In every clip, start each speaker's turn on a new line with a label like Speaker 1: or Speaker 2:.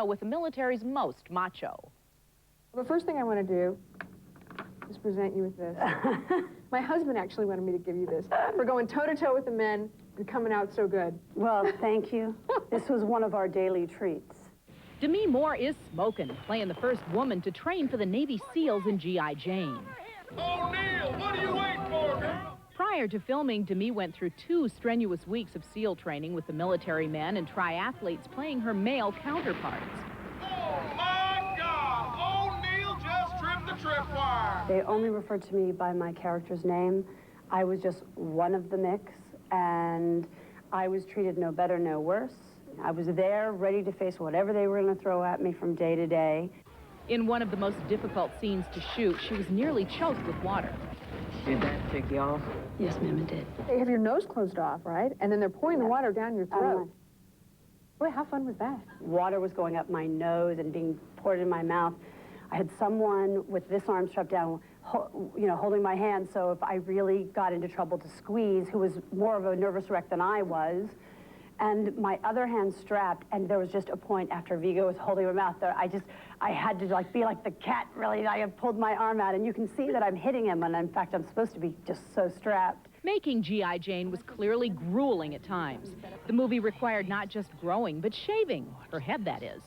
Speaker 1: with the military's most macho.
Speaker 2: Well, the first thing I want to do is present you with this. My husband actually wanted me to give you this for going toe-to-toe with the men and coming out so good.
Speaker 3: Well, thank you. This was one of our daily treats.
Speaker 1: Demi Moore is smoking, playing the first woman to train for the Navy SEALs in G.I. Jane.
Speaker 4: O'Neill, what are you waiting for, girl?
Speaker 1: Prior to filming, Demi went through 2 strenuous weeks of SEAL training with the military men and triathletes playing her male counterparts.
Speaker 4: Oh, my God! O'Neill just trimmed the tripwire!
Speaker 3: They only referred to me by my character's name. I was just one of the mix, and I was treated no better, no worse. I was there, ready to face whatever they were going to throw at me from day to day.
Speaker 1: In one of the most difficult scenes to shoot, she was nearly choked with water.
Speaker 5: Did that take you off?
Speaker 3: Yes, ma'am, it did.
Speaker 2: They have your nose closed off, right? And then they're pouring the water down your throat. Boy, how fun was that?
Speaker 3: Water was going up my nose and being poured in my mouth. I had someone with this arm strapped down, holding my hand, so if I really got into trouble to squeeze, who was more of a nervous wreck than I was, and my other hand strapped, and there was just a point after Vigo was holding my mouth there, I had to be like the cat, really. I had pulled my arm out, and you can see that I'm hitting him, and in fact, I'm supposed to be just so strapped.
Speaker 1: Making G.I. Jane was clearly grueling at times. The movie required not just growing, but shaving. Her head, that is.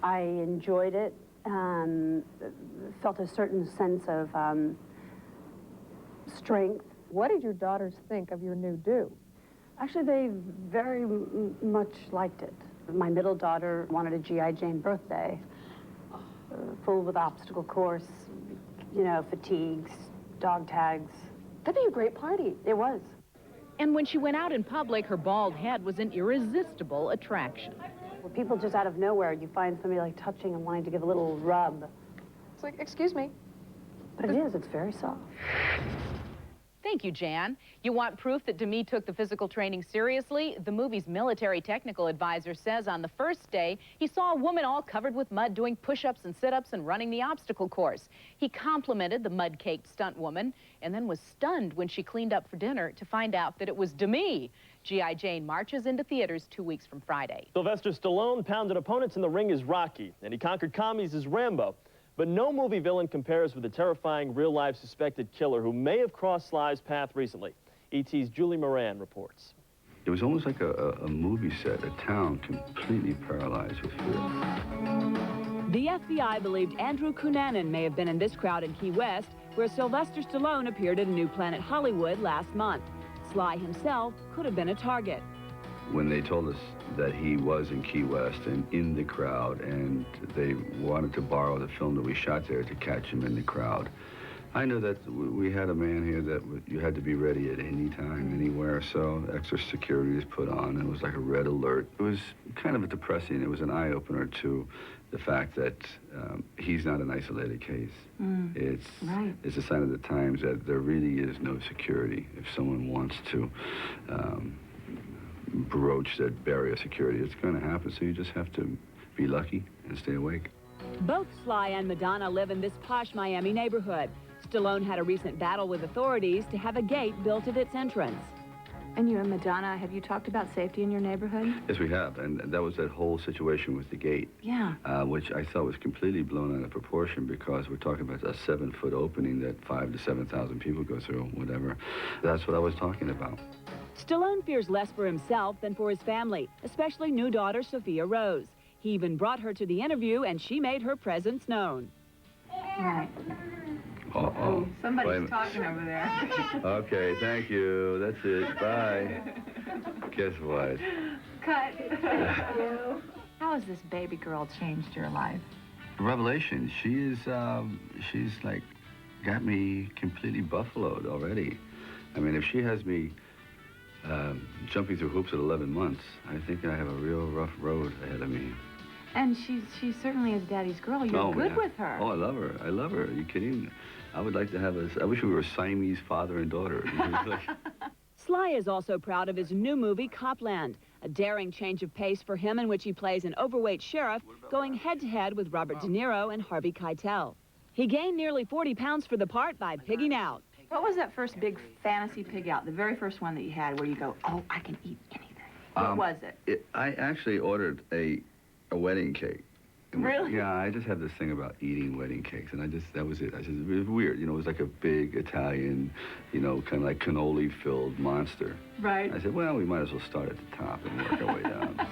Speaker 3: I enjoyed it, felt a certain sense of strength.
Speaker 2: What did your daughters think of your new do?
Speaker 3: Actually, they very much liked it. My middle daughter wanted a G.I. Jane birthday, full with obstacle course, fatigues, dog tags.
Speaker 2: That'd be a great party.
Speaker 3: It was.
Speaker 1: And when she went out in public, her bald head was an irresistible attraction.
Speaker 3: Well, people just out of nowhere, you find somebody touching and wanting to give a little rub.
Speaker 2: It's like, excuse me.
Speaker 3: But it is, it's very soft.
Speaker 1: Thank you, Jan. You want proof that Demi took the physical training seriously? The movie's military technical advisor says on the first day, he saw a woman all covered with mud doing push-ups and sit-ups and running the obstacle course. He complimented the mud-caked stunt woman and then was stunned when she cleaned up for dinner to find out that it was Demi. G.I. Jane marches into theaters 2 weeks from Friday.
Speaker 6: Sylvester Stallone pounded opponents in the ring as Rocky, and he conquered commies as Rambo. But no movie villain compares with the terrifying real-life suspected killer who may have crossed Sly's path recently. E.T.'s Julie Moran reports.
Speaker 7: It was almost like a movie set, a town completely paralyzed with fear.
Speaker 8: The FBI believed Andrew Cunanan may have been in this crowd in Key West, where Sylvester Stallone appeared at a New Planet Hollywood last month. Sly himself could have been a target.
Speaker 7: When they told us that he was in Key West and in the crowd, and they wanted to borrow the film that we shot there to catch him in the crowd, I knew that we had a man here that you had to be ready at any time, anywhere, so extra security is put on. It was like a red alert. It was kind of depressing. It was an eye-opener to the fact that he's not an isolated case. It's a sign of the times that there really is no security. If someone wants to broach that barrier of security, it's going to happen, so you just have to be lucky and stay awake.
Speaker 8: Both Sly and Madonna live in this posh Miami neighborhood. Stallone had a recent battle with authorities to have a gate built at its entrance.
Speaker 9: And you and Madonna, have you talked about safety in your neighborhood?
Speaker 7: Yes, we have, and that was that whole situation with the gate.
Speaker 9: Yeah.
Speaker 7: Which I thought was completely blown out of proportion, because we're talking about a 7-foot opening that 5,000 to 7,000 people go through, whatever. That's what I was talking about.
Speaker 8: Stallone fears less for himself than for his family, especially new daughter Sophia Rose. He even brought her to the interview, and she made her presence known.
Speaker 9: Right.
Speaker 7: Uh-oh.
Speaker 9: Somebody's talking over there.
Speaker 7: Okay, thank you. That's it. Bye. Guess what?
Speaker 9: Cut. How has this baby girl changed your life?
Speaker 7: Revelation. She's like got me completely buffaloed already. I mean, if she has me jumping through hoops at 11 months, I think I have a real rough road ahead of me.
Speaker 9: And she certainly is Daddy's girl. You're good with her.
Speaker 7: Oh, I love her. I love her. Are you kidding? I would like to have I wish we were Siamese father and daughter.
Speaker 8: Sly is also proud of his new movie, Copland, a daring change of pace for him in which he plays an overweight sheriff going head-to-head with Robert De Niro and Harvey Keitel. He gained nearly 40 pounds for the part by pigging out.
Speaker 9: What was that first big fantasy pig out, the very first one that you had where you go, oh, I can eat anything? What was it?
Speaker 7: I actually ordered a wedding cake,
Speaker 9: Really?
Speaker 7: Yeah, I just had this thing about eating wedding cakes, and that was it. I said, it was weird. You know, it was like a big Italian, you know, kind of like cannoli-filled monster.
Speaker 9: Right.
Speaker 7: I said, well, we might as well start at the top and work our way down.